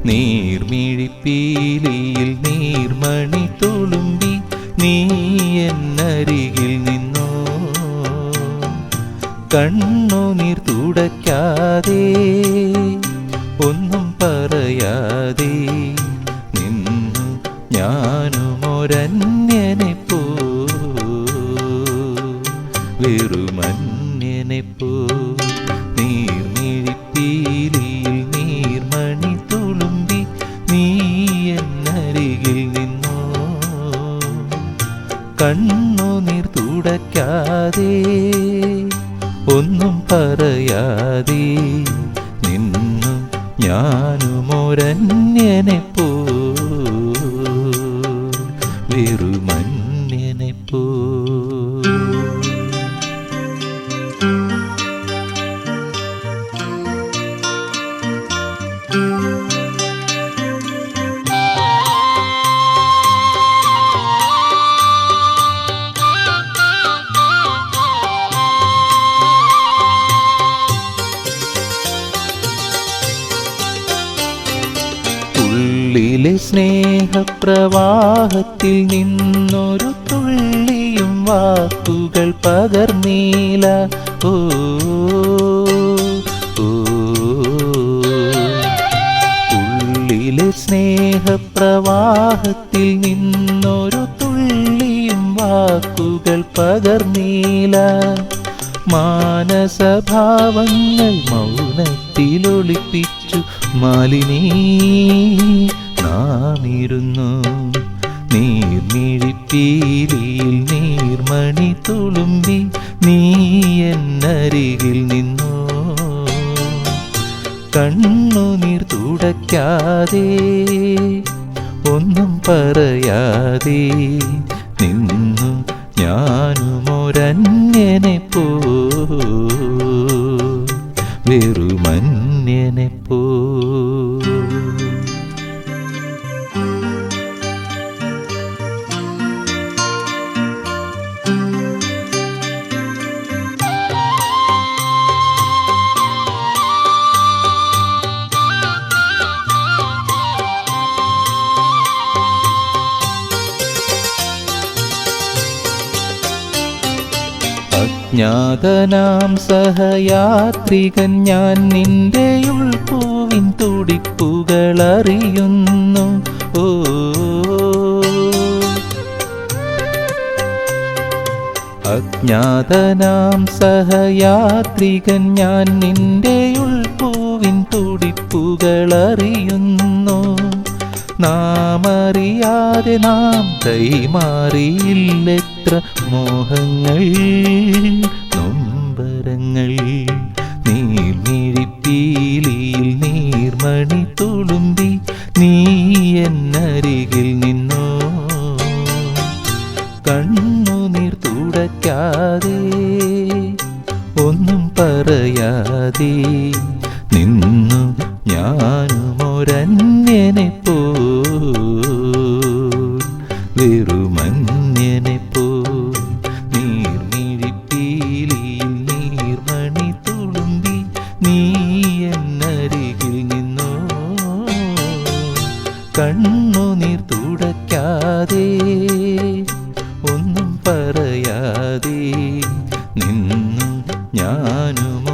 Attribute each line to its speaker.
Speaker 1: നീർമിഴിപ്പീലിയിൽ നീർമണി തുളുമ്പി നീ എന്നരികിൽ നിന്നോ കണ്ണുനീർ തുടയ്ക്കാതെ ഒന്നും പറയാതെ നിന്നു ഞാനുമൊരന്യനെ പോ വെറുമന്യനെ പോ നീർമിഴിപ്പീലിയിൽ നീർമണി തുളുമ്പി നീ എന്നരികിൽ നിന്നോ കണ്ണുനീർ തുടയ്ക്കാതെ ഒന്നും പറയാതെ നിന്നു ഞാനുമൊരന്യനെ പോ വെറുമന്യനെ പോ ഉള്ളിലെ സ്നേഹപ്രവാഹത്തിൽ നിന്നൊരു തുള്ളിയും വാക്കുകൾ പകർന്നീല ഓ ഉള്ളിലെ സ്നേഹപ്രവാഹത്തിൽ നിന്നൊരു തുള്ളിയും വാക്കുകൾ പകർന്നീല മാനസഭാവങ്ങൾ മൗനത്തിലൊളിപ്പിച്ചു മാലിനീ നാമിരുന്നു നീർമിഴിപ്പീലിയിൽ നീർമണി തുളുമ്പി നീ എന്നരികിൽ നിന്നോ കണ്ണുനീർ തുടയ്ക്കാതെ ഒന്നും പറയാതെ നിന്നു ഞാനുമൊരന്യനെ പോ വെറുമന്യനെ പോ അജ്ഞാതനാം സഹയാത്രികൻ ഞാൻ നിന്റെ ഉൾപ്പൂവിൻ തുടിപ്പുകളറിയുന്നു ഓ അജ്ഞാതനാം സഹയാത്രികൻ ഞാൻ നിന്റെ ഉൾപ്പൂവിൻ തുടിപ്പുകളറിയുന്നു നാം അറിയാതെ നാം കൈമാറിയില്ലെത്ര മോഹങ്ങൾ നൊമ്പരങ്ങൾ നീർമിഴിപ്പീലിയിൽ നീർമണി തുളുമ്പി നീ എന്നരികിൽ നിന്നോ കണ്ണുനീർ തുടയ്ക്കാതെ ഒന്നും പറയാതെ നിന്നു ഞാനുമൊരന്യനെ പോ വെറുമന്യനെ പോ നീർമിഴിപ്പീലിയിൽ നീർമണി തുളുമ്പി നീ എന്നരികിൽ നിന്നോ കണ്ണുനീർ തുടയ്ക്കാതെ ഒന്നും പറയാതെ നിന്നു ഞാനും